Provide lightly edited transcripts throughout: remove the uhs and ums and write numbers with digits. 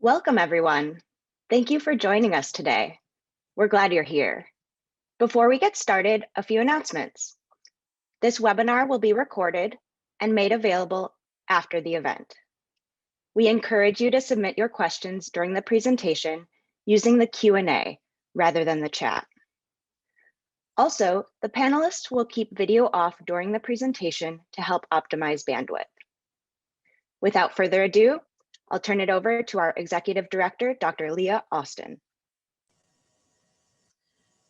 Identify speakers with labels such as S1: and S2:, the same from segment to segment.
S1: Welcome, everyone. Thank you for joining us today. We're glad you're here. Before we get started, a few announcements. This webinar will be recorded and made available after the event. We encourage you to submit your questions during the presentation using the Q&A rather than the chat. Also, the panelists will keep video off during the presentation to help optimize bandwidth. Without further ado, I'll turn it over to our Executive Director, Dr. Leah Austin.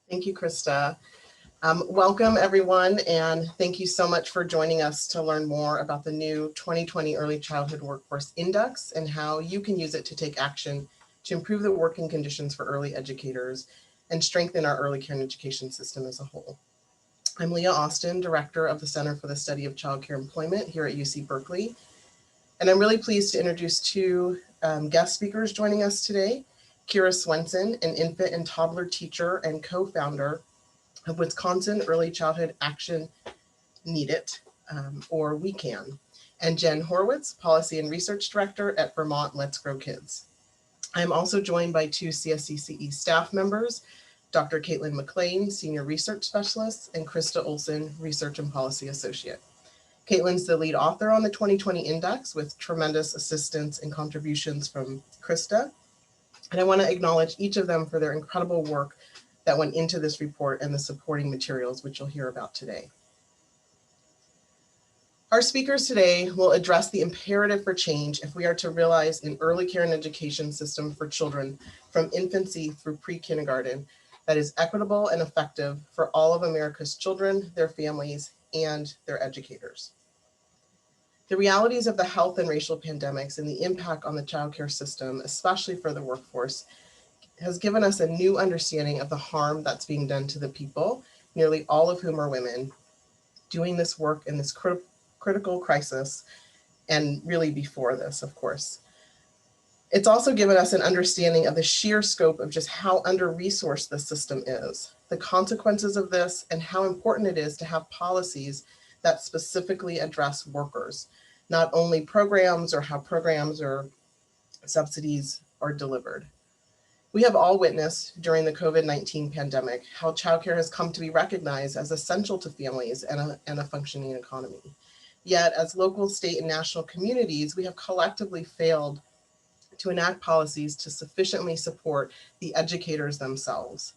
S2: Thank you, Krista. Welcome, everyone, and thank you so much for joining us to learn more about the new 2020 Early Childhood Workforce Index and how you can use it to take action to improve the working conditions for early educators and strengthen our early care and education system as a whole. I'm Leah Austin, Director of the Center for the Study of Child Care Employment here at UC Berkeley. And I'm really pleased to introduce two guest speakers joining us today. Kyra Swenson, an infant and toddler teacher and co-founder of Wisconsin Early Childhood Action Need It, or We Can, and Jen Horwitz, Policy and Research Director at Vermont Let's Grow Kids. I'm also joined by two cscce staff members, Dr. Caitlin McLean, Senior Research Specialist, and Krista Olson, Research and Policy Associate. Caitlin's the lead author on the 2020 Index with tremendous assistance and contributions from Krista. And I want to acknowledge each of them for their incredible work that went into this report and the supporting materials, which you'll hear about today. Our speakers today will address the imperative for change if we are to realize an early care and education system for children from infancy through pre-kindergarten that is equitable and effective for all of America's children, their families, and their educators. The realities of the health and racial pandemics and the impact on the childcare system, especially for the workforce, has given us a new understanding of the harm that's being done to the people, nearly all of whom are women, doing this work in this critical crisis, and really before this, of course. It's also given us an understanding of the sheer scope of just how under-resourced the system is, the consequences of this, and how important it is to have policies that specifically address workers, not only programs or how programs or subsidies are delivered. We have all witnessed during the COVID-19 pandemic how childcare has come to be recognized as essential to families and a functioning economy. Yet, as local, state, and national communities, we have collectively failed to enact policies to sufficiently support the educators themselves.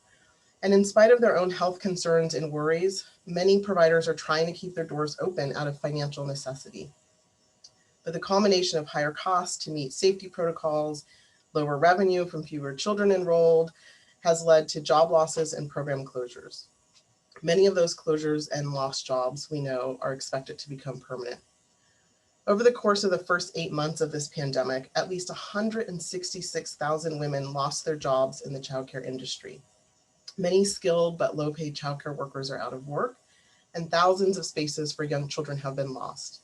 S2: And in spite of their own health concerns and worries, many providers are trying to keep their doors open out of financial necessity. But the combination of higher costs to meet safety protocols, lower revenue from fewer children enrolled, has led to job losses and program closures. Many of those closures and lost jobs, we know, are expected to become permanent. Over the course of the first 8 months of this pandemic, at least 166,000 women lost their jobs in the childcare industry. Many skilled but low-paid childcare workers are out of work, and thousands of spaces for young children have been lost.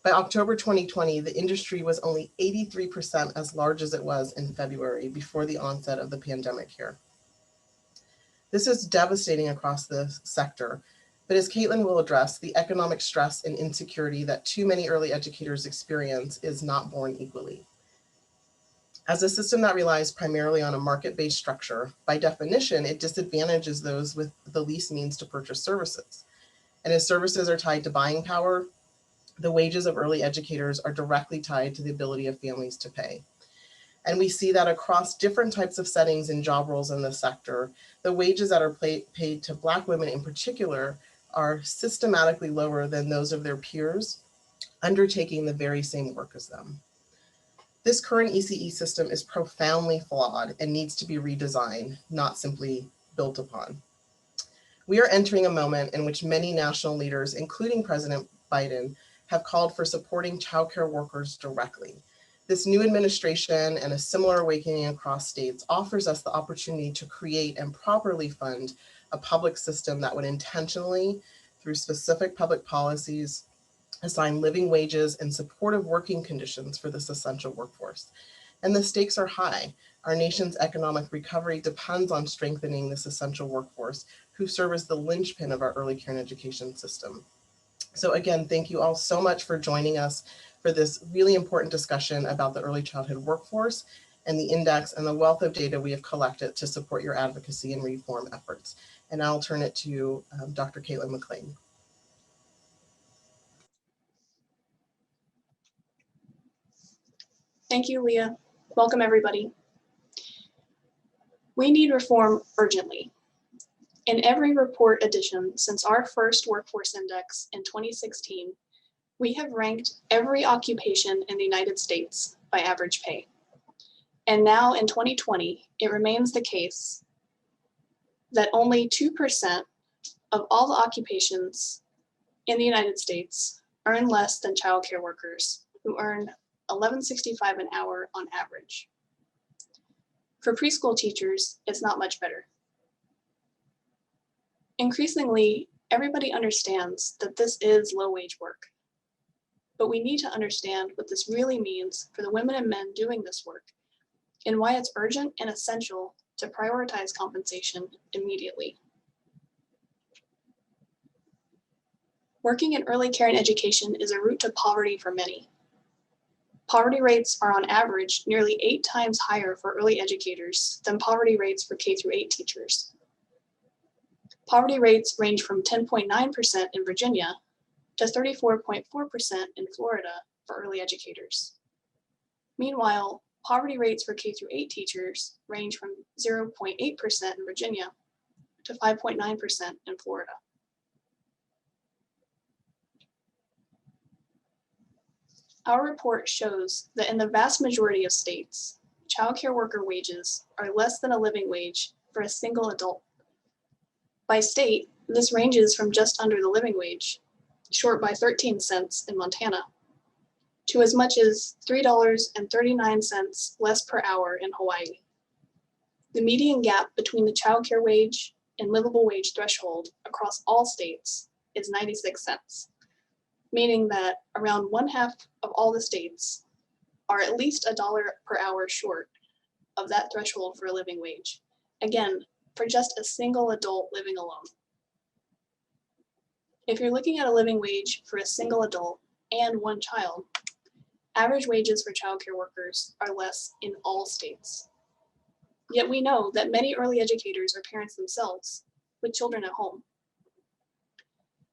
S2: By October 2020, the industry was only 83% as large as it was in February before the onset of the pandemic here. This is devastating across the sector, but as Caitlin will address, the economic stress and insecurity that too many early educators experience is not borne equally. As a system that relies primarily on a market-based structure, by definition, it disadvantages those with the least means to purchase services. And as services are tied to buying power, the wages of early educators are directly tied to the ability of families to pay. And we see that across different types of settings and job roles in the sector, the wages that are paid to Black women in particular are systematically lower than those of their peers undertaking the very same work as them. This current ECE system is profoundly flawed and needs to be redesigned, not simply built upon. We are entering a moment in which many national leaders, including President Biden, have called for supporting childcare workers directly. This new administration and a similar awakening across states offers us the opportunity to create and properly fund a public system that would intentionally, through specific public policies, assign living wages and supportive working conditions for this essential workforce. And the stakes are high. Our nation's economic recovery depends on strengthening this essential workforce who serve as the linchpin of our early care and education system. So again, thank you all so much for joining us for this really important discussion about the early childhood workforce and the index and the wealth of data we have collected to support your advocacy and reform efforts. And I'll turn it to Dr. Caitlin McLean.
S3: Thank you, Leah. Welcome, everybody. We need reform urgently. In every report edition since our first workforce index in 2016, we have ranked every occupation in the United States by average pay. And now in 2020, it remains the case that only 2% of all the occupations in the United States earn less than childcare workers, who earn $11.65 an hour on average. For preschool teachers, it's not much better. Increasingly, everybody understands that this is low-wage work, but we need to understand what this really means for the women and men doing this work and why it's urgent and essential to prioritize compensation immediately. Working in early care and education is a route to poverty for many. Poverty rates are on average nearly 8 times higher for early educators than poverty rates for K-8 teachers. Poverty rates range from 10.9% in Virginia to 34.4% in Florida for early educators. Meanwhile, poverty rates for K-8 teachers range from 0.8% in Virginia to 5.9% in Florida. Our report shows that in the vast majority of states, childcare worker wages are less than a living wage for a single adult. By state, this ranges from just under the living wage, short by 13 cents in Montana, to as much as $3.39 less per hour in Hawaii. The median gap between the childcare wage and livable wage threshold across all states is 96 cents, meaning that around 1/2 of all the states are at least $1 per hour short of that threshold for a living wage. Again, for just a single adult living alone. If you're looking at a living wage for a single adult and 1 child, average wages for childcare workers are less in all states. Yet we know that many early educators are parents themselves with children at home.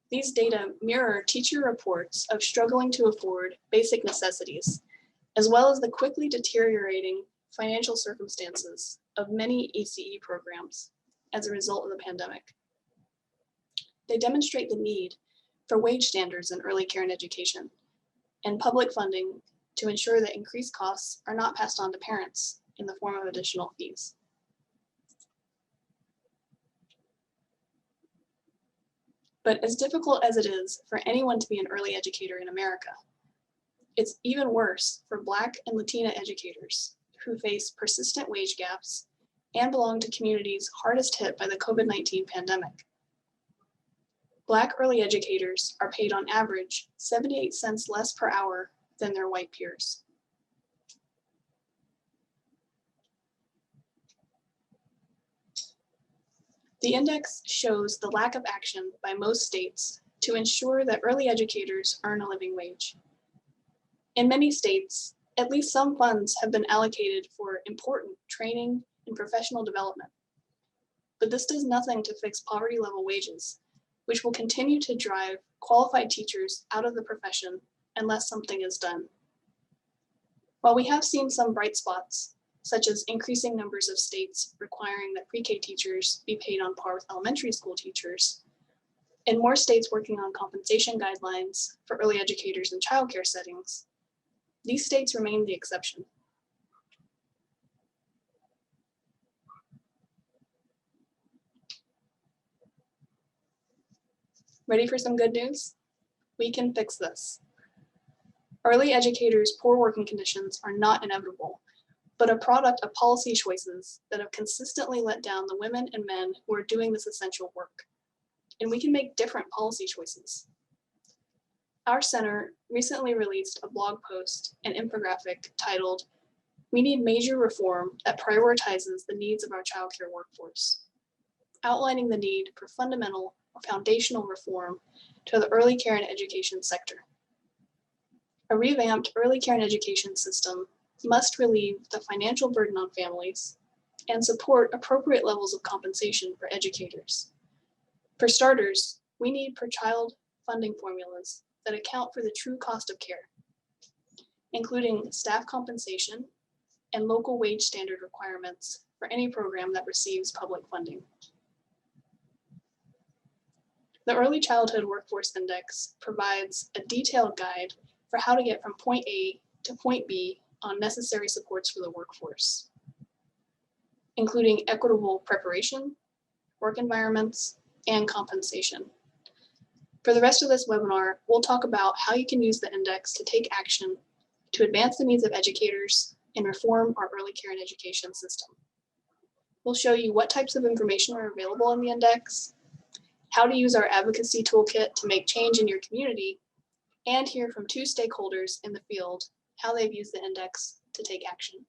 S3: These data mirror teacher reports of struggling to afford basic necessities, as well as the quickly deteriorating financial circumstances of many ECE programs as a result of the pandemic. They demonstrate the need for wage standards in early care and education and public funding to ensure that increased costs are not passed on to parents in the form of additional fees. But as difficult as it is for anyone to be an early educator in America, it's even worse for Black and Latina educators who face persistent wage gaps and belong to communities hardest hit by the COVID-19 pandemic. Black early educators are paid on average 78 cents less per hour than their white peers. The index shows the lack of action by most states to ensure that early educators earn a living wage. In many states, at least some funds have been allocated for important training and professional development. But this does nothing to fix poverty level wages, which will continue to drive qualified teachers out of the profession unless something is done. While we have seen some bright spots, such as increasing numbers of states requiring that PreK teachers be paid on par with elementary school teachers, and more states working on compensation guidelines for early educators in childcare settings, these states remain the exception. Ready for some good news? We can fix this. Early educators' poor working conditions are not inevitable, but a product of policy choices that have consistently let down the women and men who are doing this essential work. And we can make different policy choices. Our center recently released a blog post and infographic titled, "We Need Major Reform That Prioritizes the Needs of Our Childcare Workforce," outlining the need for fundamental or foundational reform to the early care and education sector. A revamped early care and education system must relieve the financial burden on families and support appropriate levels of compensation for educators. For starters, we need per child funding formulas that account for the true cost of care, including staff compensation and local wage standard requirements for any program that receives public funding. The Early Childhood Workforce Index provides a detailed guide for how to get from point A to point B on necessary supports for the workforce, including equitable preparation, work environments, and compensation. For the rest of this webinar, we'll talk about how you can use the index to take action to advance the needs of educators and reform our early care and education system. We'll show you what types of information are available in the index, how to use our advocacy toolkit to make change in your community, and hear from two stakeholders in the field how they've used the index to take action.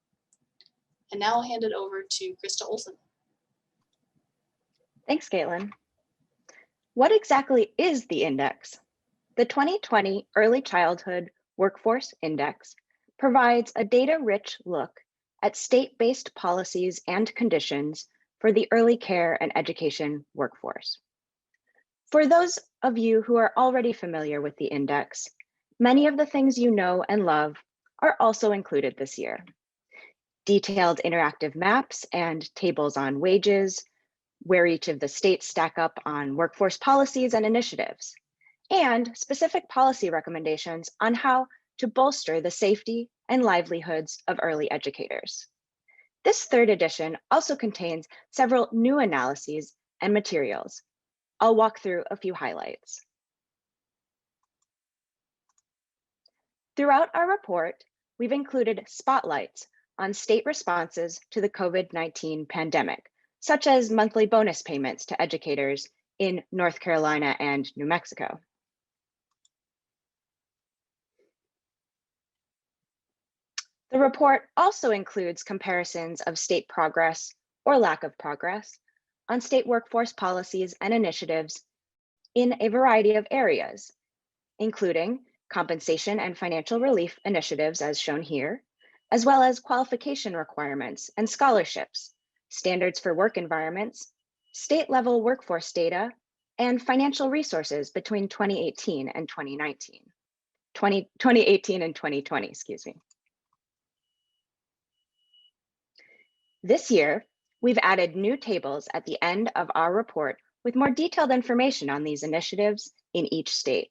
S3: And now I'll hand it over to Krista Olson.
S1: Thanks, Caitlin. What exactly is the index? The 2020 Early Childhood Workforce Index provides a data-rich look at state-based policies and conditions for the early care and education workforce. For those of you who are already familiar with the index, many of the things you know and love are also included this year. Detailed interactive maps and tables on wages, where each of the states stack up on workforce policies and initiatives, and specific policy recommendations on how to bolster the safety and livelihoods of early educators. This third edition also contains several new analyses and materials. I'll walk through a few highlights. Throughout our report, we've included spotlights on state responses to the COVID-19 pandemic, such as monthly bonus payments to educators in North Carolina and New Mexico. The report also includes comparisons of state progress or lack of progress on state workforce policies and initiatives in a variety of areas, including compensation and financial relief initiatives as shown here, as well as qualification requirements and scholarships, standards for work environments, state-level workforce data, and financial resources between 2018 and 2020, excuse me. This year, we've added new tables at the end of our report with more detailed information on these initiatives in each state.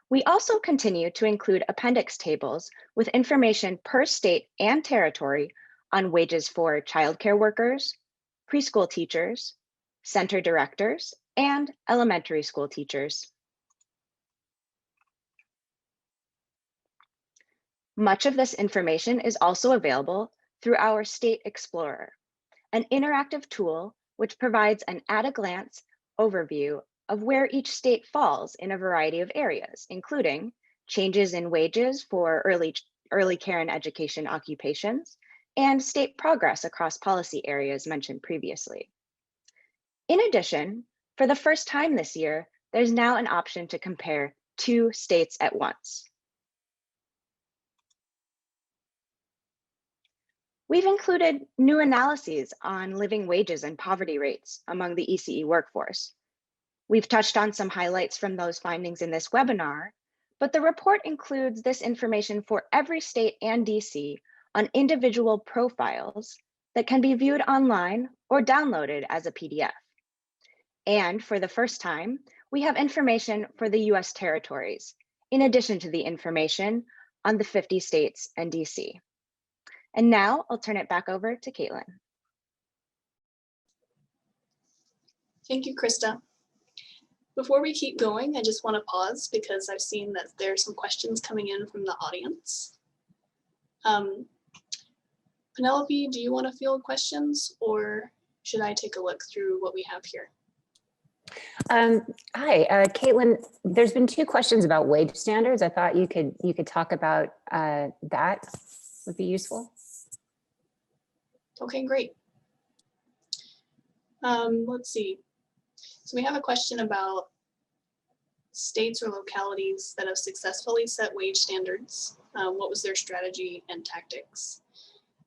S1: We also continue to include appendix tables with information per state and territory on wages for childcare workers, preschool teachers, center directors, and elementary school teachers. Much of this information is also available through our State Explorer, an interactive tool which provides an at-a-glance overview of where each state falls in a variety of areas, including changes in wages for early care and education occupations, and state progress across policy areas mentioned previously. In addition, for the first time this year, there's now an option to compare two states at once. We've included new analyses on living wages and poverty rates among the ECE workforce. We've touched on some highlights from those findings in this webinar, but the report includes this information for every state and DC on individual profiles that can be viewed online or downloaded as a PDF. And for the first time, we have information for the US territories, in addition to the information on the 50 states and DC. And now I'll turn it back over to Caitlin.
S3: Thank you, Krista. Before we keep going, I just want to pause because I've seen that there are some questions coming in from the audience. Penelope, do you want to field questions or should I take a look through what we have here?
S4: Hi, Caitlin, there's been two questions about wage standards. I thought you could talk about that would be useful.
S3: Okay, great. Let's see. So we have a question about states or localities that have successfully set wage standards, what was their strategy and tactics.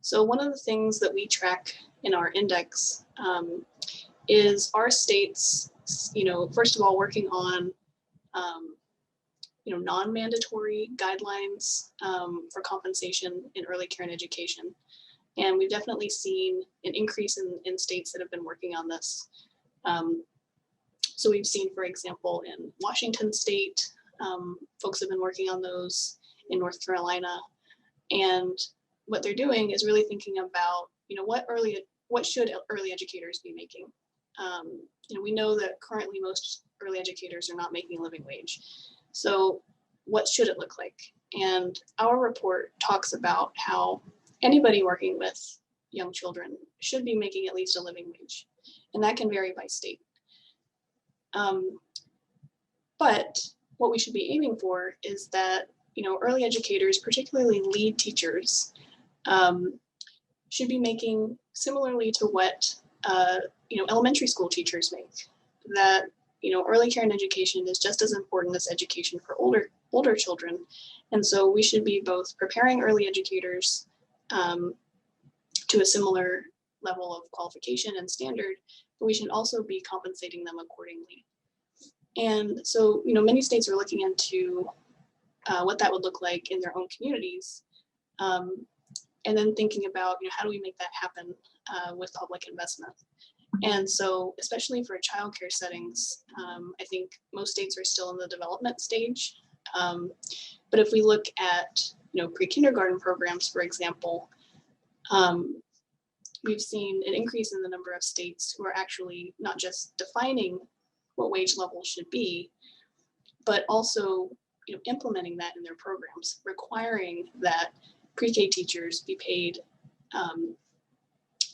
S3: So one of the things that we track in our index is our states, first of all, working on non-mandatory guidelines for compensation in early care and education. And we've definitely seen an increase in states that have been working on this. So we've seen, for example, in Washington State, folks have been working on those, in North Carolina. And what they're doing is really thinking about, what should early educators be making? We know that currently most early educators are not making a living wage. So what should it look like? And our report talks about how anybody working with young children should be making at least a living wage. And that can vary by state. But what we should be aiming for is that, early educators, particularly lead teachers, should be making similarly to what, elementary school teachers make. That, early care and education is just as important as education for older children. And so we should be both preparing early educators to a similar level of qualification and standard, but we should also be compensating them accordingly. And so, many states are looking into what that would look like in their own communities, and then thinking about, how do we make that happen with public investment? And so, especially for childcare settings, I think most states are still in the development stage. But if we look at, pre-kindergarten programs, for example, we've seen an increase in the number of states who are actually not just defining what wage levels should be, but also implementing that in their programs, requiring that pre-K teachers be paid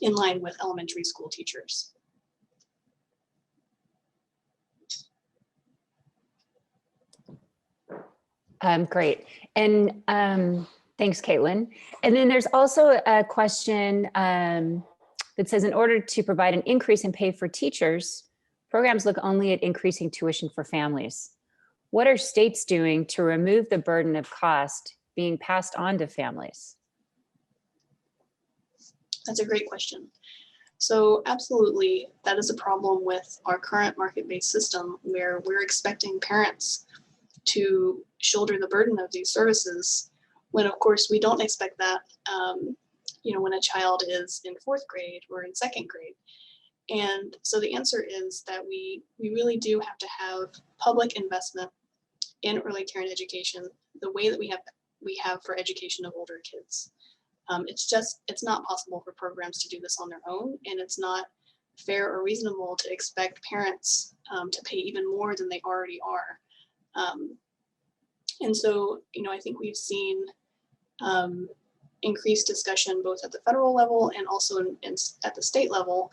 S3: in line with elementary school teachers.
S4: Great. And thanks, Caitlin. And then there's also a question that says, in order to provide an increase in pay for teachers, programs look only at increasing tuition for families. What are states doing to remove the burden of cost being passed on to families?
S3: That's a great question. So absolutely, that is a problem with our current market-based system, where we're expecting parents to shoulder the burden of these services, when of course we don't expect that when a child is in 4th grade or in 2nd grade. And so the answer is that we really do have to have public investment in early care and education the way that we have for education of older kids. It's not possible for programs to do this on their own, and it's not fair or reasonable to expect parents to pay even more than they already are. And so, I think we've seen increased discussion both at the federal level and also at the state level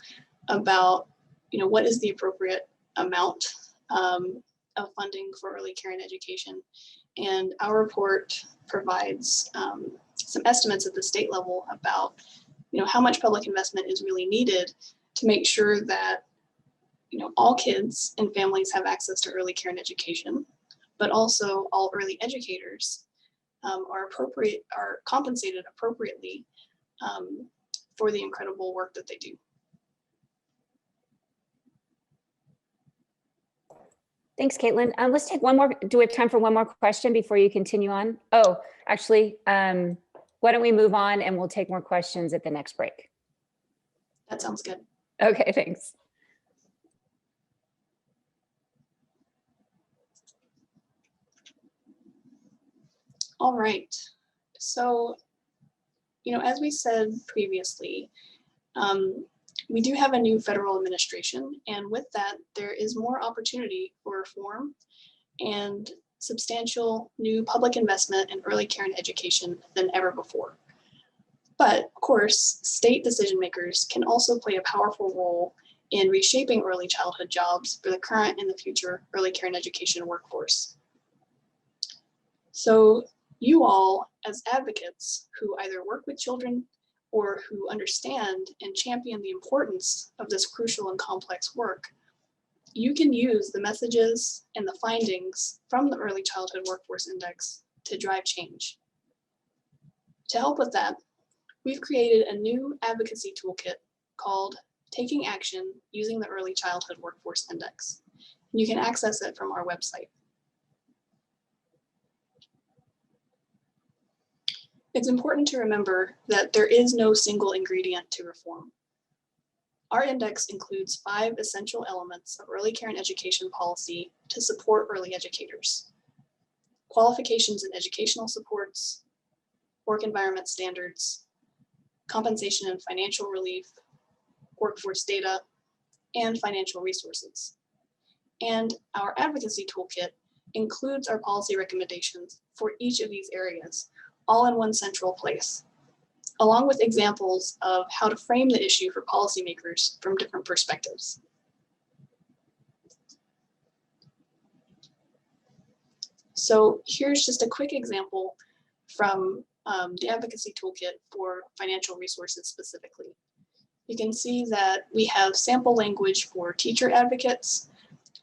S3: about, what is the appropriate amount of funding for early care and education. And our report provides some estimates at the state level about, how much public investment is really needed to make sure that, all kids and families have access to early care and education, but also all early educators are compensated appropriately for the incredible work that they do.
S4: Thanks, Caitlin. Let's take one more. Do we have time for one more question before you continue on? Oh, actually, why don't we move on and we'll take more questions at the next break?
S3: That sounds good.
S4: Okay, thanks.
S3: All right. So, as we said previously, we do have a new federal administration, and with that, there is more opportunity for reform and substantial new public investment in early care and education than ever before. But of course, state decision makers can also play a powerful role in reshaping early childhood jobs for the current and the future early care and education workforce. So you all, as advocates who either work with children or who understand and champion the importance of this crucial and complex work, you can use the messages and the findings from the Early Childhood Workforce Index to drive change. To help with that, we've created a new advocacy toolkit called Taking Action Using the Early Childhood Workforce Index. You can access it from our website. It's important to remember that there is no single ingredient to reform. Our index includes 5 essential elements of early care and education policy to support early educators: qualifications and educational supports, work environment standards, compensation and financial relief, workforce data, and financial resources. And our advocacy toolkit includes our policy recommendations for each of these areas, all in one central place, along with examples of how to frame the issue for policymakers from different perspectives. So here's just a quick example from the advocacy toolkit for financial resources specifically. You can see that we have sample language for teacher advocates,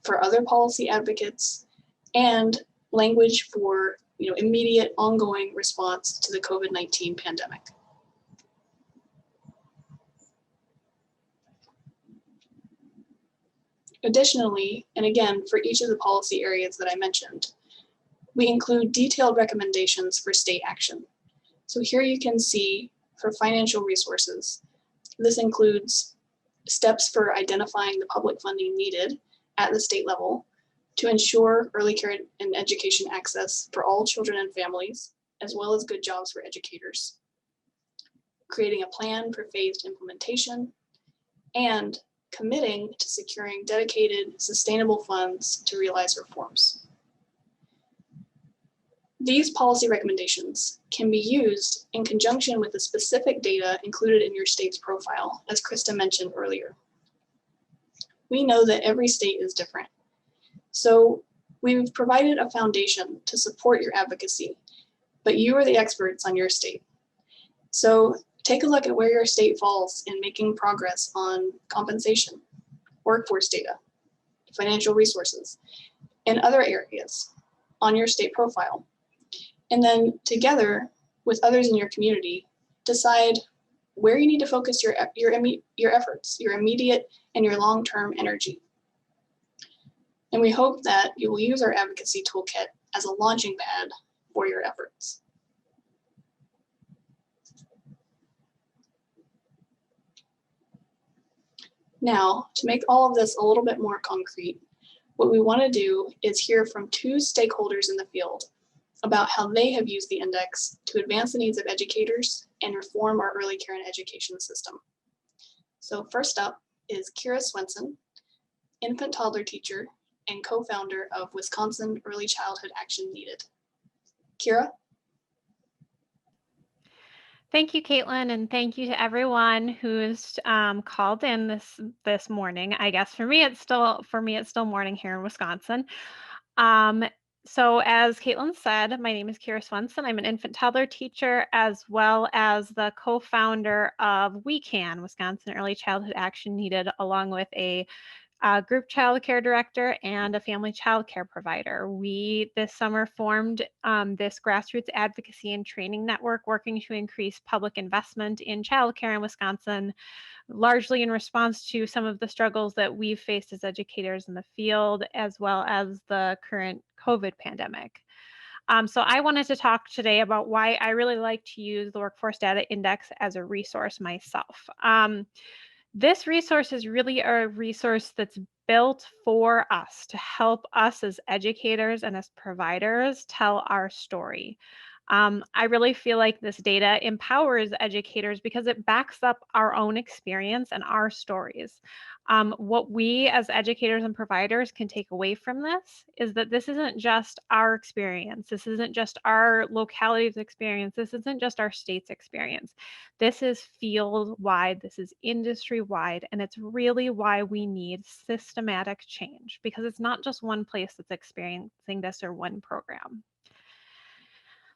S3: for other policy advocates, and language for immediate ongoing response to the COVID-19 pandemic. Additionally, and again, for each of the policy areas that I mentioned, we include detailed recommendations for state action. So here you can see for financial resources, this includes steps for identifying the public funding needed at the state level to ensure early care and education access for all children and families, as well as good jobs for educators, creating a plan for phased implementation, and committing to securing dedicated, sustainable funds to realize reforms. These policy recommendations can be used in conjunction with the specific data included in your state's profile, as Krista mentioned earlier. We know that every state is different, so we've provided a foundation to support your advocacy, but you are the experts on your state. So take a look at where your state falls in making progress on compensation, workforce data, financial resources, and other areas on your state profile. And then together with others in your community, decide where you need to focus your efforts, your immediate and your long-term energy. And we hope that you will use our advocacy toolkit as a launching pad for your efforts. Now, to make all of this a little bit more concrete, what we want to do is hear from 2 stakeholders in the field about how they have used the index to advance the needs of educators and reform our early care and education system. So first up is Kyra Swenson, infant toddler teacher and co-founder of Wisconsin Early Childhood Action Needed. Kyra?
S5: Thank you, Caitlin, and thank you to everyone who's called in this morning. I guess for me it's still morning here in Wisconsin. So as Caitlin said, my name is Kyra Swenson. I'm an infant toddler teacher as well as the co-founder of We Can, Wisconsin Early Childhood Action Needed, along with a group child care director and a family child care provider. We this summer formed this grassroots advocacy and training network working to increase public investment in child care in Wisconsin, largely in response to some of the struggles that we've faced as educators in the field, as well as the current COVID pandemic. So I wanted to talk today about why I really like to use the Workforce Data Index as a resource myself. This resource is really a resource that's built for us to help us as educators and as providers tell our story. I really feel like this data empowers educators because it backs up our own experience and our stories. What we as educators and providers can take away from this is that this isn't just our experience. This isn't just our locality's experience. This isn't just our state's experience. This is field-wide. This is industry-wide. And it's really why we need systematic change, because it's not just one place that's experiencing this or one program.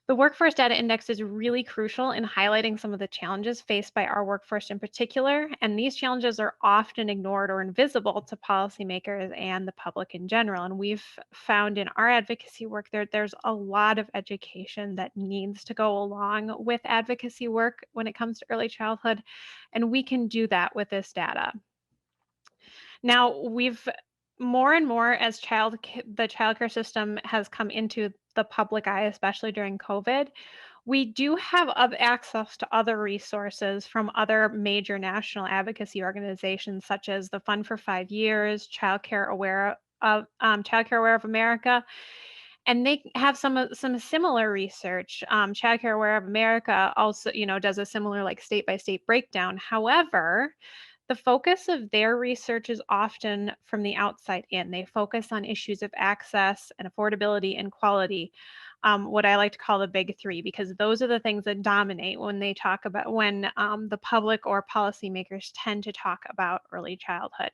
S5: The Workforce Data Index is really crucial in highlighting some of the challenges faced by our workforce in particular, and these challenges are often ignored or invisible to policymakers and the public in general. And we've found in our advocacy work there's a lot of education that needs to go along with advocacy work when it comes to early childhood, and we can do that with this data. Now, we've more and more as the childcare system has come into the public eye, especially during COVID, we do have access to other resources from other major national advocacy organizations, such as the Fund for 5 Years, Childcare Aware of America, and they have some similar research. Childcare Aware of America also, does a similar like state-by-state breakdown. However, the focus of their research is often from the outside in. They focus on issues of access and affordability and quality, what I like to call the big three, because those are the things that dominate when they talk about, when the public or policymakers tend to talk about early childhood.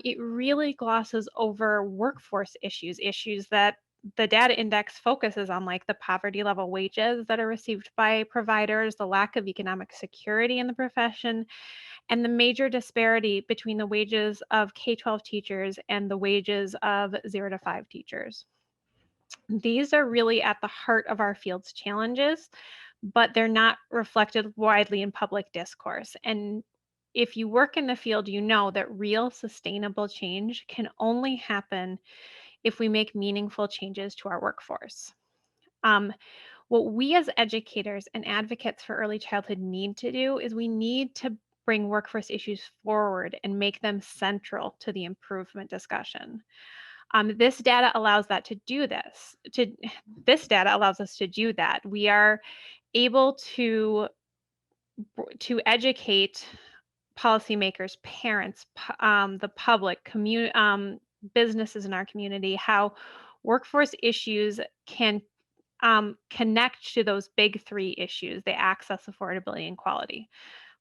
S5: It really glosses over workforce issues that the data index focuses on, like the poverty level wages that are received by providers, the lack of economic security in the profession, and the major disparity between the wages of K-12 teachers and the wages of 0 to 5 teachers. These are really at the heart of our field's challenges, but they're not reflected widely in public discourse. And if you work in the field, you know that real sustainable change can only happen if we make meaningful changes to our workforce. What we as educators and advocates for early childhood need to do is we need to bring workforce issues forward and make them central to the improvement discussion. This data allows that to do this. This data allows us to do that. We are able to educate policymakers, parents, the public, businesses in our community, how workforce issues can connect to those big three issues: the access, affordability, and quality.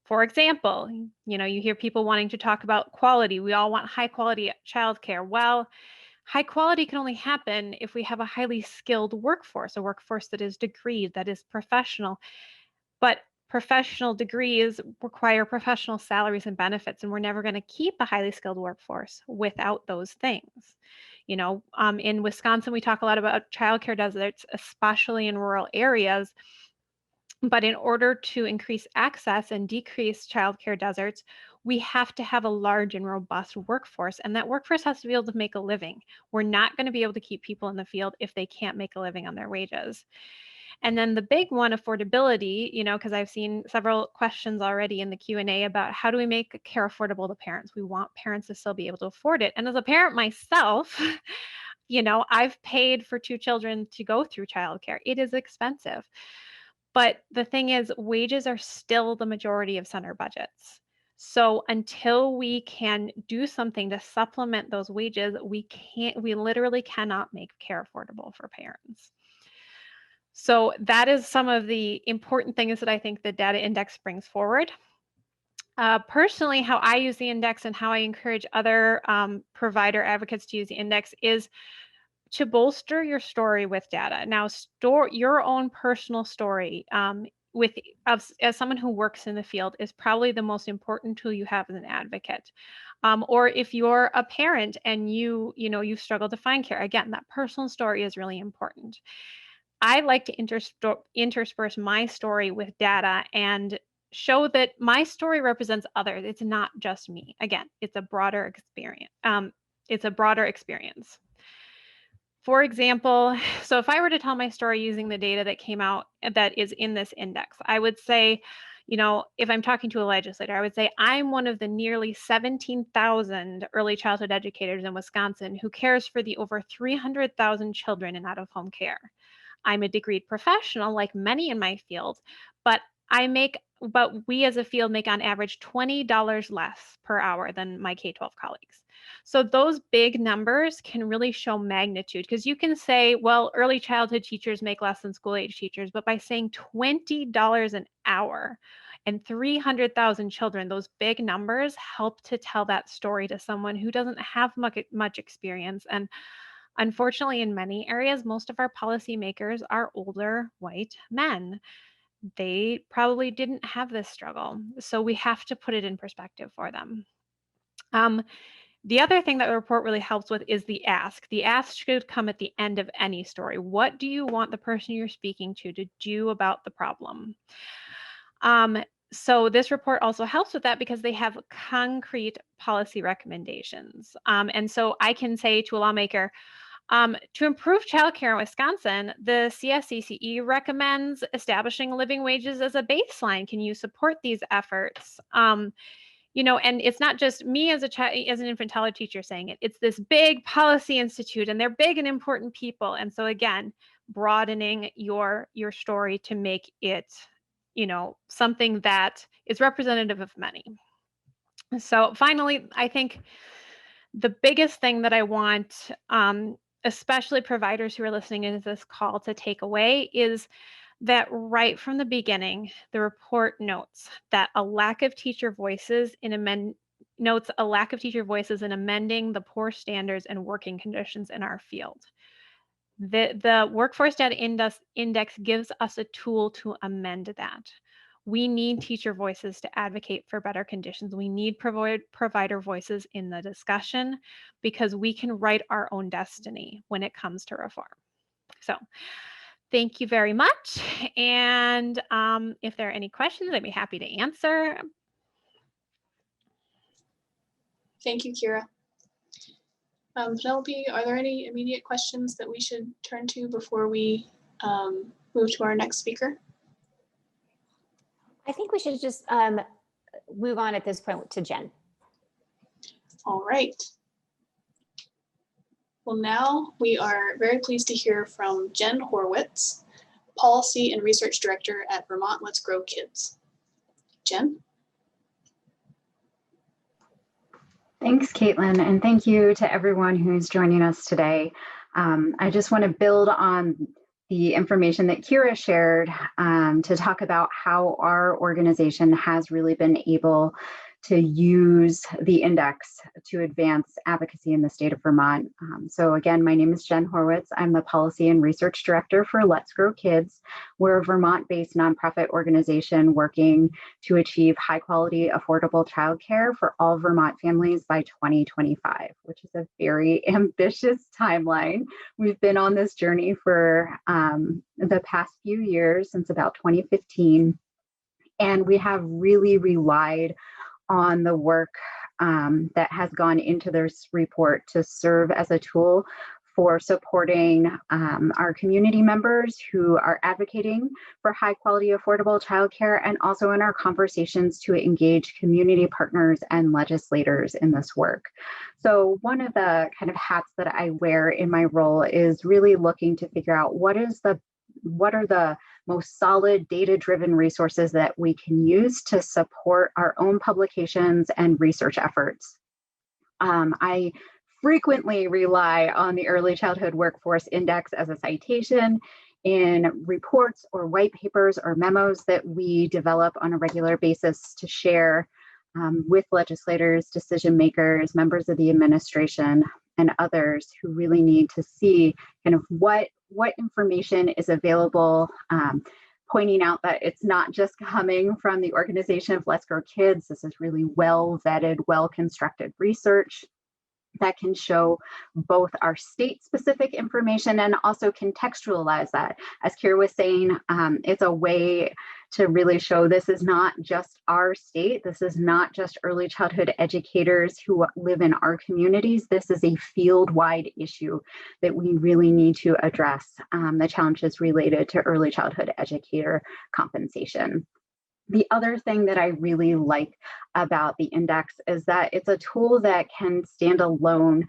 S5: For example, you hear people wanting to talk about quality. We all want high quality childcare. Well, high quality can only happen if we have a highly skilled workforce, a workforce that is degreed, that is professional. But professional degrees require professional salaries and benefits, and we're never going to keep a highly skilled workforce without those things. In Wisconsin, we talk a lot about childcare deserts, especially in rural areas. But in order to increase access and decrease childcare deserts, we have to have a large and robust workforce, and that workforce has to be able to make a living. We're not going to be able to keep people in the field if they can't make a living on their wages. And then the big one, affordability, because I've seen several questions already in the Q&A about how do we make care affordable to parents? We want parents to still be able to afford it. And as a parent myself, I've paid for 2 children to go through childcare. It is expensive. But the thing is, wages are still the majority of center budgets. So until we can do something to supplement those wages, we literally cannot make care affordable for parents. So that is some of the important things that I think the data index brings forward. Personally, how I use the index and how I encourage other provider advocates to use the index is to bolster your story with data. Now, store your own personal story as someone who works in the field is probably the most important tool you have as an advocate. Or if you're a parent and you struggle to find care, again, that personal story is really important. I like to intersperse my story with data and show that my story represents others. It's not just me. Again, it's a broader experience. For example, so if I were to tell my story using the data that came out that is in this index, I would say, if I'm talking to a legislator, I would say I'm one of the nearly 17,000 early childhood educators in Wisconsin who cares for the over 300,000 children in out-of-home care. I'm a degreed professional like many in my field, but we as a field make on average $20 less per hour than my K-12 colleagues. So those big numbers can really show magnitude, because you can say, well, early childhood teachers make less than school age teachers, but by saying $20 an hour and 300,000 children, those big numbers help to tell that story to someone who doesn't have much experience. And Unfortunately, in many areas, most of our policymakers are older white men. They probably didn't have this struggle, so we have to put it in perspective for them. The other thing that the report really helps with is the ask. The ask should come at the end of any story. What do you want the person you're speaking to do about the problem? So this report also helps with that because they have concrete policy recommendations. And so I can say to a lawmaker, to improve childcare in Wisconsin, the cscce recommends establishing living wages as a baseline. Can you support these efforts? You know, and it's not just me as an infant toddler teacher saying it. It's this big policy institute, and they're big and important people. And so again, broadening your story to make it, you know, something that is representative of many. So finally, I think the biggest thing that I want, especially providers who are listening to this call, to take away is that right from the beginning, the report notes that a lack of teacher voices in amending the poor standards and working conditions in our field. The Workforce Data Index gives us a tool to amend that. We need teacher voices to advocate for better conditions. We need provider voices in the discussion because we can write our own destiny when it comes to reform. So thank you very much. And if there are any questions, I'd be happy to answer.
S3: Thank you, Kyra. Penelope, are there any immediate questions that we should turn to before we move to our next speaker?
S4: I think we should just move on at this point to Jen.
S3: All right. Well, now we are very pleased to hear from Jen Horwitz, Policy and Research Director at Vermont Let's Grow Kids. Jen?
S6: Thanks, Caitlin, and thank you to everyone who's joining us today. I just want to build on the information that Kyra shared to talk about how our organization has really been able to use the index to advance advocacy in the state of Vermont. So again, my name is Jen Horwitz. I'm the Policy and Research Director for Let's Grow Kids. We're a Vermont-based nonprofit organization working to achieve high-quality, affordable childcare for all Vermont families by 2025, which is a very ambitious timeline. We've been on this journey for the past few years, since about 2015, and we have really relied on the work that has gone into this report to serve as a tool for supporting our community members who are advocating for high quality, affordable childcare, and also in our conversations to engage community partners and legislators in this work. So one of the kind of hats that I wear in my role is really looking to figure out what are the most solid data-driven resources that we can use to support our own publications and research efforts. I frequently rely on the Early Childhood Workforce Index as a citation in reports or white papers or memos that we develop on a regular basis to share with legislators, decision makers, members of the administration, and others who really need to see kind of what information is available, pointing out that it's not just coming from the organization of Let's Grow Kids. This is really well-vetted, well-constructed research that can show both our state-specific information and also contextualize that. As Kyra was saying, it's a way to really show this is not just our state, this is not just early childhood educators who live in our communities. This is a field-wide issue that we really need to address, the challenges related to early childhood educator compensation. The other thing that I really like about the index is that it's a tool that can stand alone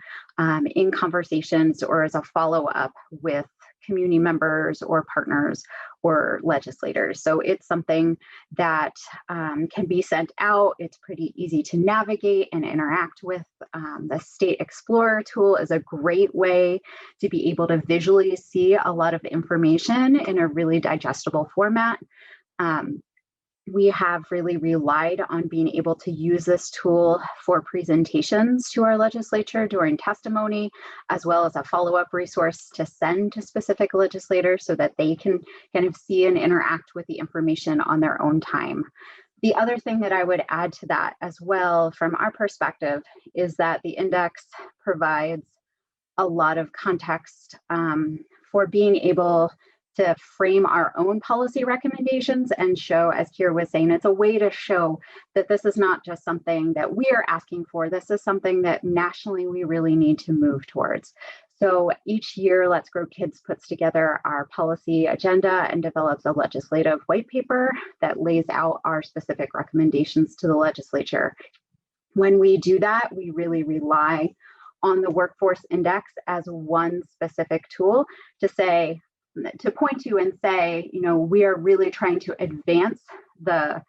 S6: in conversations or as a follow-up with community members or partners or legislators. So it's something that can be sent out. It's pretty easy to navigate and interact with. The State Explorer tool is a great way to be able to visually see a lot of information in a really digestible format. we have really relied on being able to use this tool for presentations to our legislature during testimony, as well as a follow-up resource to send to specific legislators so that they can kind of see and interact with the information on their own time. The other thing that I would add to that as well from our perspective is that the index provides a lot of context for being able to frame our own policy recommendations and show, as Kyra was saying, it's a way to show that this is not just something that we are asking for. This is something that nationally we really need to move towards. So each year, Let's Grow Kids puts together our policy agenda and develops a legislative white paper that lays out our specific recommendations to the legislature. When we do that, we really rely on the workforce index as one specific tool to say, to point to and say, you know, we are really trying to advance the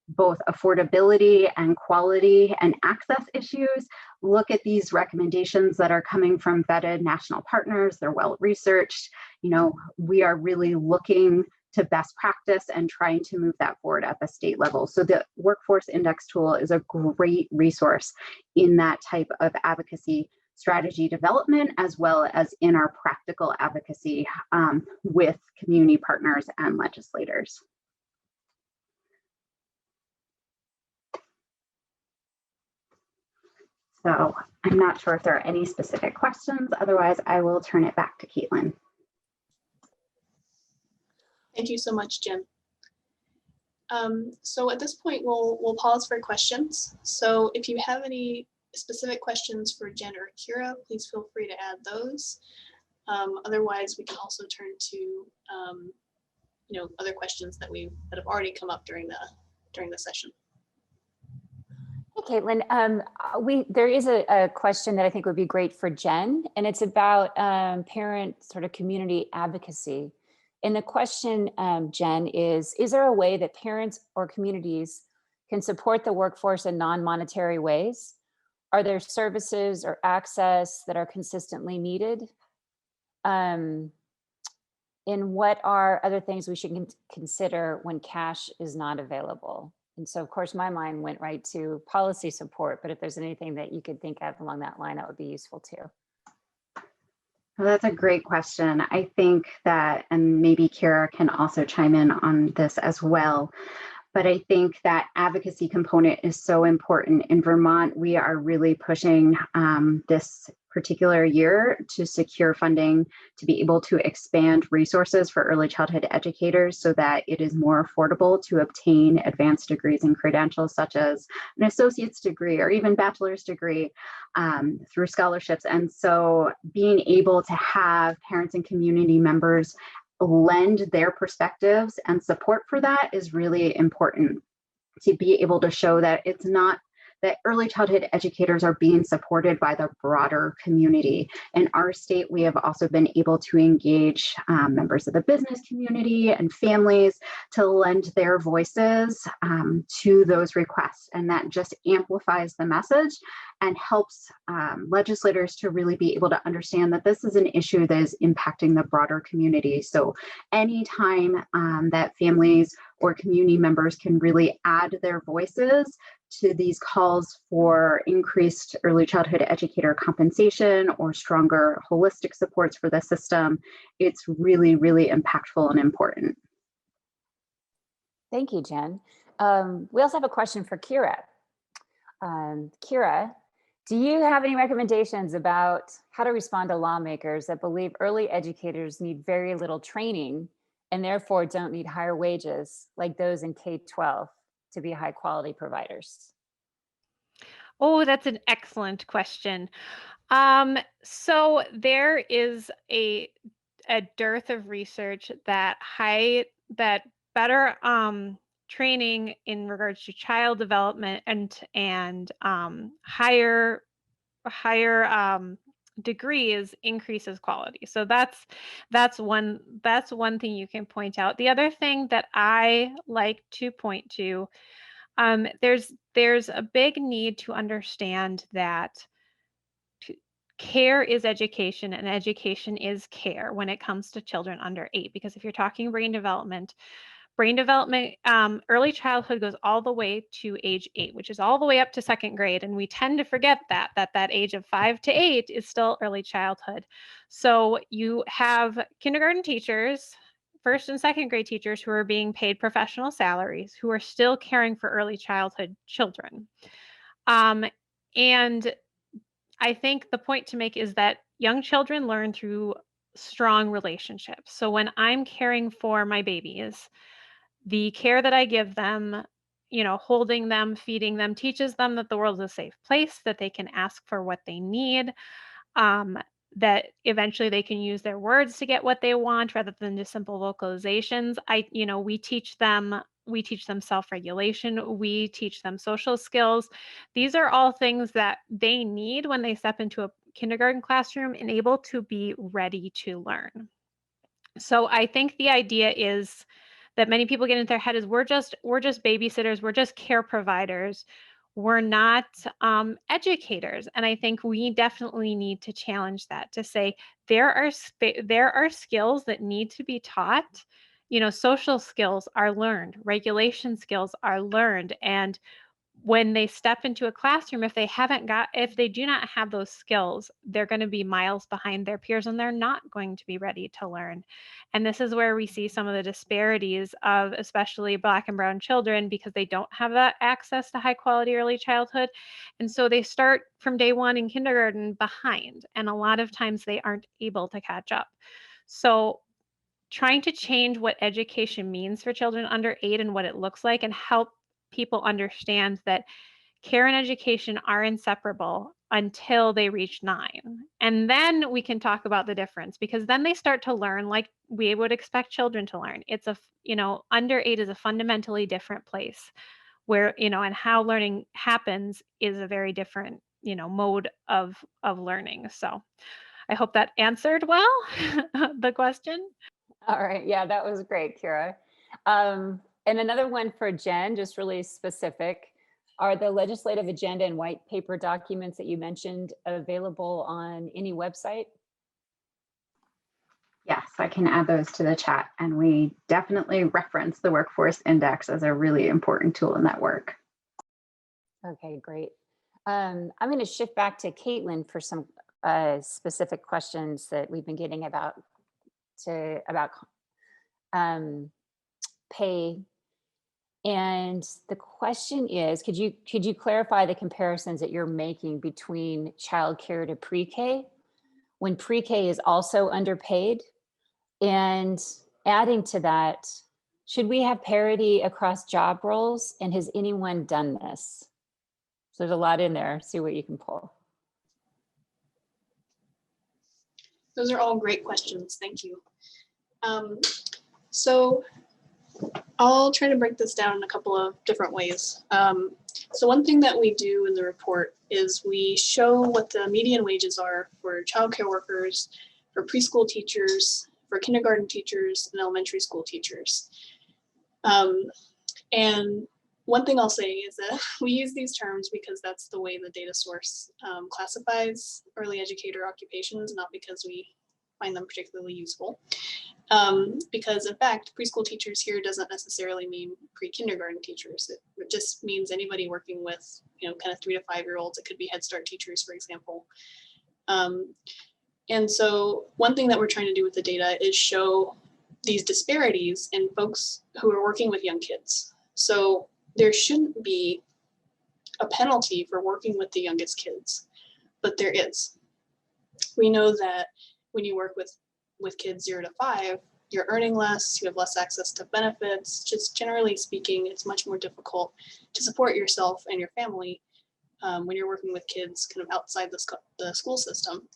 S6: both affordability and quality and access issues. Look at these recommendations that are coming from vetted national partners. They're well researched. You know, we are really looking to best practice and trying to move that forward at the state level. So the workforce index tool is a great resource in that type of advocacy strategy development, as well as in our practical advocacy with community partners and legislators. So I'm not sure if there are any specific questions. Otherwise, I will turn it back to Caitlin.
S3: Thank you so much, Jen. So at this point, we'll pause for questions. So if you have any specific questions for Jen or Kyra, please feel free to add those. Otherwise, we can also turn to you know, other questions that have already come up during the session.
S4: Hey, Caitlin, there is a question that I think would be great for Jen, and it's about parent sort of community advocacy. And the question, Jen, is there a way that parents or communities can support the workforce in non-monetary ways? Are there services or access that are consistently needed? And what are other things we should consider when cash is not available? And so, of course, my mind went right to policy support, but if there's anything that you could think of along that line, that would be useful too.
S6: Well, that's a great question. I think that, and maybe Kyra can also chime in on this as well, but I think that advocacy component is so important. In Vermont, we are really pushing this particular year to secure funding to be able to expand resources for early childhood educators so that it is more affordable to obtain advanced degrees and credentials such as an associate's degree or even bachelor's degree through scholarships. And so being able to have parents and community members lend their perspectives and support for that is really important, to be able to show that it's not that early childhood educators are being supported by the broader community. In our state, we have also been able to engage members of the business community and families to lend their voices to those requests. And that just amplifies the message and helps legislators to really be able to understand that this is an issue that is impacting the broader community. So anytime that families or community members can really add their voices to these calls for increased early childhood educator compensation or stronger holistic supports for the system, it's really, really impactful and important.
S4: Thank you, Jen. We also have a question for Kyra. Kyra, do you have any recommendations about how to respond to lawmakers that believe early educators need very little training and therefore don't need higher wages like those in K-12 to be high quality providers?
S5: Oh, that's an excellent question. So there is a dearth of research that better training in regards to child development and higher degrees increases quality. So that's one thing you can point out. The other thing that I like to point to, there's a big need to understand that care is education and education is care when it comes to children under 8, because if you're talking brain development, brain development, early childhood goes all the way to age 8, which is all the way up to 2nd grade. And we tend to forget that age of 5 to 8 is still early childhood. So you have kindergarten teachers, 1st and 2nd grade teachers who are being paid professional salaries, who are still caring for early childhood children. And I think the point to make is that young children learn through strong relationships. So when I'm caring for my babies, the care that I give them, holding them, feeding them, teaches them that the world is a safe place, that they can ask for what they need, that eventually they can use their words to get what they want rather than just simple vocalizations. We teach them self-regulation. We teach them social skills. These are all things that they need when they step into a kindergarten classroom and able to be ready to learn. So I think the idea is that many people get into their head is we're just babysitters, we're just care providers, we're not educators. And I think we definitely need to challenge that, to say there are skills that need to be taught. Social skills are learned, regulation skills are learned, and when they step into a classroom, if they do not have those skills, they're going to be miles behind their peers and they're not going to be ready to learn. And this is where we see some of the disparities of especially Black and brown children, because they don't have that access to high quality early childhood. And so they start from day one in kindergarten behind, and a lot of times they aren't able to catch up. So trying to change what education means for children under 8 and what it looks like, and help people understand that care and education are inseparable until they reach 9. And then we can talk about the difference, because then they start to learn like we would expect children to learn. It's under 8 is a fundamentally different place where, and how learning happens is a very different, mode of learning. So I hope that answered well the question.
S4: All right. Yeah, that was great, Kyra. And another one for Jen, just really specific. Are the legislative agenda and white paper documents that you mentioned available on any website?
S6: Yes, I can add those to the chat. And we definitely reference the Workforce Index as a really important tool in that work.
S4: Okay, great. I'm going to shift back to Caitlin for some specific questions that we've been getting about pay. And the question is, could you clarify the comparisons that you're making between childcare to pre-K, when pre-K is also underpaid? And adding to that, should we have parity across job roles? And has anyone done this? So there's a lot in there. See what you can pull.
S3: Those are all great questions. Thank you. So I'll try to break this down in a couple of different ways. So one thing that we do in the report is we show what the median wages are for childcare workers, for preschool teachers, for kindergarten teachers, and elementary school teachers. And one thing I'll say is that we use these terms because that's the way the data source classifies early educator occupations, not because we find them particularly useful. Because in fact, preschool teachers here doesn't necessarily mean pre-kindergarten teachers. It just means anybody working with, kind of 3 to 5 year olds. It could be Head Start teachers, for example. And so one thing that we're trying to do with the data is show these disparities in folks who are working with young kids. So there shouldn't be a penalty for working with the youngest kids, but there is. We know that when you work with kids 0 to 5, you're earning less, you have less access to benefits. Just generally speaking, it's much more difficult to support yourself and your family when you're working with kids kind of outside the school system.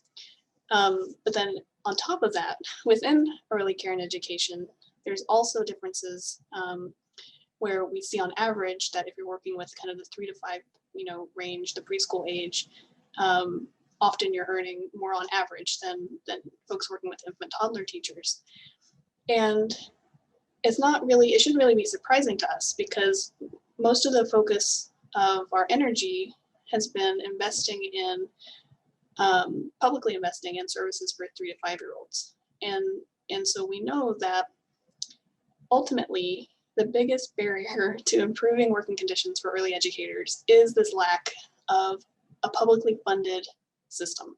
S3: But then on top of that, within early care and education, there's also differences where we see on average that if you're working with kind of the 3 to 5, range, the preschool age, often you're earning more on average than folks working with infant toddler teachers. And it shouldn't really be surprising to us, because most of the focus of our energy has been publicly investing in services for 3 to 5 year olds. And so we know that ultimately the biggest barrier to improving working conditions for early educators is this lack of a publicly funded system.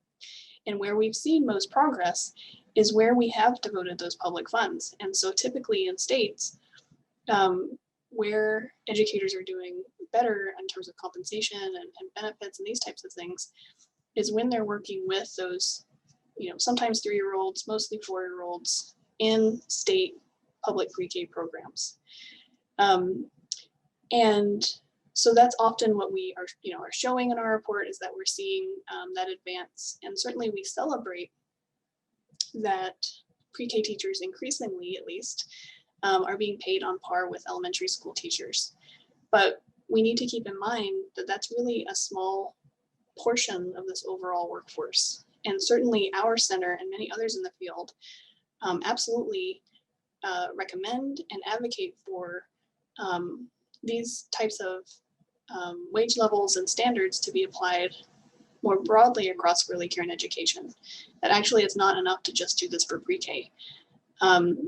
S3: And where we've seen most progress is where we have devoted those public funds. And so typically in states where educators are doing better in terms of compensation and benefits and these types of things is when they're working with those, sometimes 3-year-olds, mostly 4-year-olds in state public pre-K programs. And so that's often what we are, are showing in our report, is that we're seeing that advance. And certainly we celebrate that pre-K teachers, increasingly at least, are being paid on par with elementary school teachers. But we need to keep in mind that that's really a small portion of this overall workforce. And certainly our center and many others in the field absolutely recommend and advocate for these types of wage levels and standards to be applied more broadly across early care and education. That actually it's not enough to just do this for pre-K.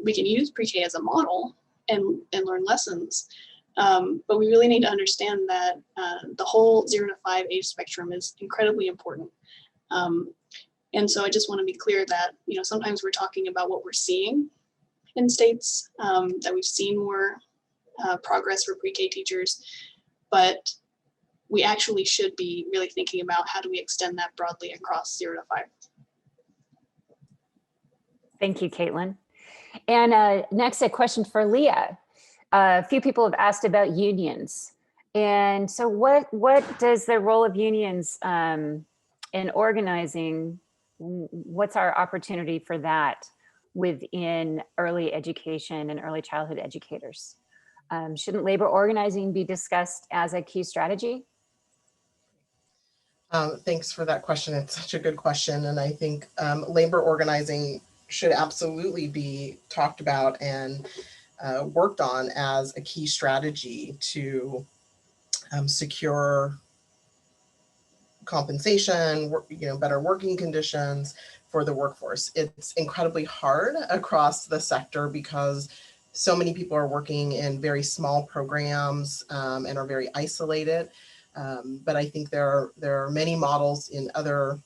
S3: We can use pre-K as a model and learn lessons, but we really need to understand that the whole 0 to 5 age spectrum is incredibly important. And so I just want to be clear that, sometimes we're talking about what we're seeing in states, that we've seen more progress for pre-K teachers, but we actually should be really thinking about how do we extend that broadly across 0 to 5.
S4: Thank you, Caitlin. And next, a question for Leah. A few people have asked about unions. And so what does the role of unions in organizing, what's our opportunity for that within early education and early childhood educators? Shouldn't labor organizing be discussed as a key strategy?
S2: Thanks for that question. It's such a good question. And I think labor organizing should absolutely be talked about and worked on as a key strategy to secure compensation, better working conditions for the workforce. It's incredibly hard across the sector because so many people are working in very small programs and are very isolated. But I think there are many models in other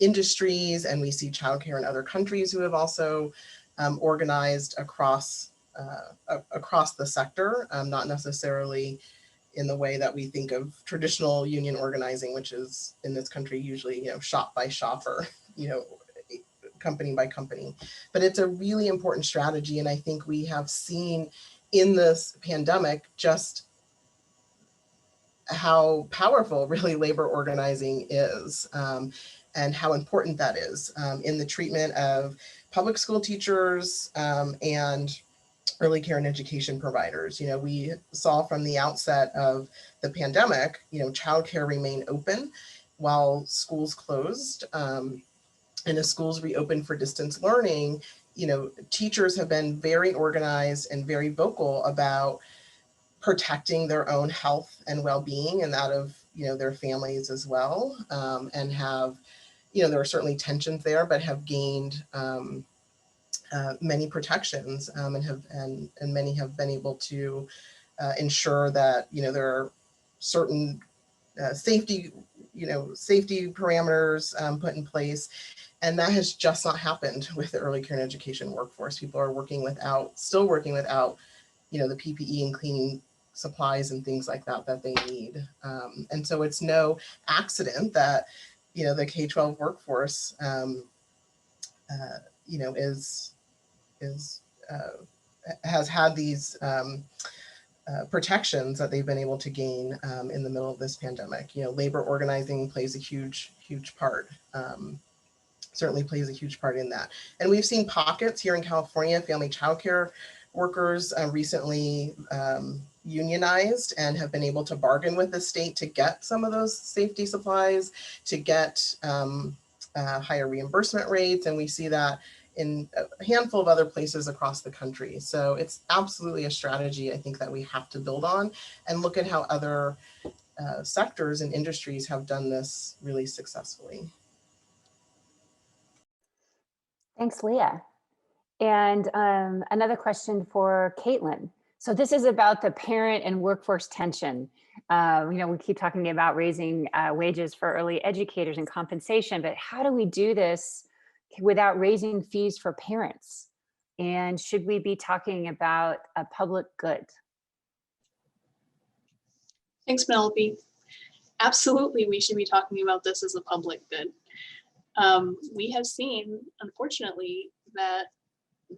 S2: industries, and we see childcare in other countries who have also organized across the sector, not necessarily in the way that we think of traditional union organizing, which is in this country usually shop by shop or company by company. But it's a really important strategy, and I think we have seen in this pandemic just how powerful really labor organizing is, and how important that is in the treatment of public school teachers and early care and education providers. We saw from the outset of the pandemic, childcare remained open while schools closed. And as schools reopened for distance learning, teachers have been very organized and very vocal about protecting their own health and well-being and that of their families as well, and have there are certainly tensions there, but have gained many protections, and many have been able to ensure that there are certain safety parameters put in place. And that has just not happened with the early care and education workforce. People are still working without the PPE and cleaning supplies and things like that they need. And so it's no accident that the K-12 workforce has had these protections that they've been able to gain in the middle of this pandemic. Labor organizing plays a huge part. Certainly plays a huge part in that. And we've seen pockets here in California, family childcare workers recently unionized and have been able to bargain with the state to get some of those safety supplies, to get higher reimbursement rates. And we see that in a handful of other places across the country. So it's absolutely a strategy I think that we have to build on and look at how other sectors and industries have done this really successfully.
S4: Thanks, Leah. And another question for Caitlin. So this is about the parent and workforce tension. We keep talking about raising wages for early educators and compensation, but how do we do this without raising fees for parents? And should we be talking about a public good?
S3: Thanks, Penelope. Absolutely, we should be talking about this as a public good. We have seen, unfortunately, that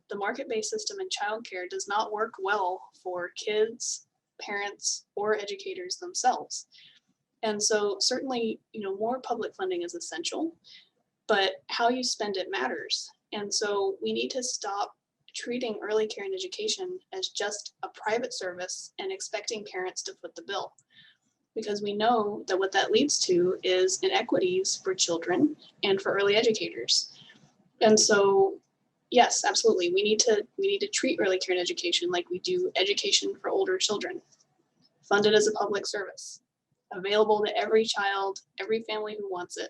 S3: the market-based system in childcare does not work well for kids, parents, or educators themselves. And so certainly, more public funding is essential, but how you spend it matters. And so we need to stop treating early care and education as just a private service and expecting parents to foot the bill. Because we know that what that leads to is inequities for children and for early educators. And so, yes, absolutely, we need to treat early care and education like we do education for older children, funded as a public service, available to every child, every family who wants it,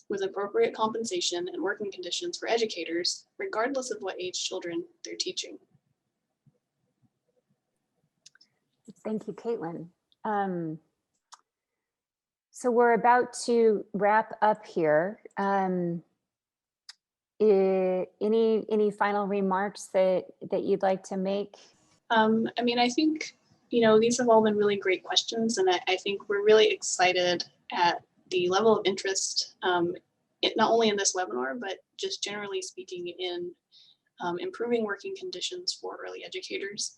S3: with appropriate compensation and working conditions for educators, regardless of what age children they're teaching.
S4: Thank you, Caitlin. So we're about to wrap up here. Any final remarks that you'd like to make?
S3: I think, these have all been really great questions, and I think we're really excited at the level of interest, not only in this webinar, but just generally speaking in improving working conditions for early educators.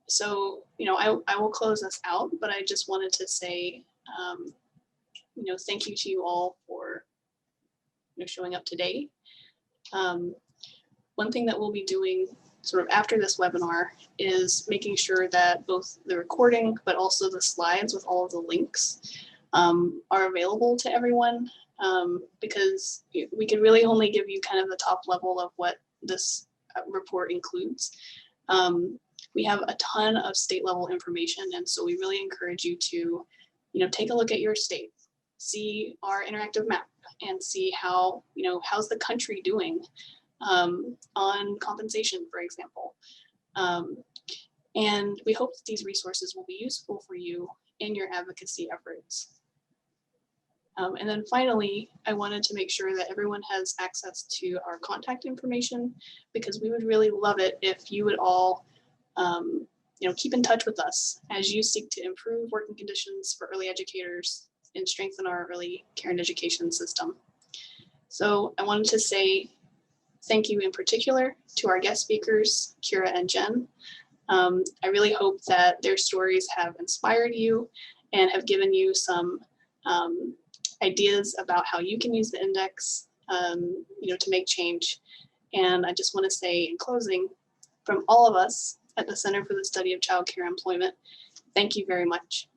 S3: So, I will close us out, but I just wanted to say, thank you to you all for showing up today. One thing that we'll be doing sort of after this webinar is making sure that both the recording, but also the slides with all of the links are available to everyone, because we can really only give you kind of the top level of what this report includes. We have a ton of state level information, and so we really encourage you to, take a look at your state, see our interactive map, and see how, how's the country doing on compensation, for example. And we hope that these resources will be useful for you in your advocacy efforts. And then finally, I wanted to make sure that everyone has access to our contact information, because we would really love it if you would all keep in touch with us as you seek to improve working conditions for early educators and strengthen our early care and education system. So I wanted to say thank you in particular to our guest speakers, Kyra and Jen. I really hope that their stories have inspired you and have given you some ideas about how you can use the index to make change. And I just want to say in closing, from all of us at the Center for the Study of Child Care Employment, thank you very much.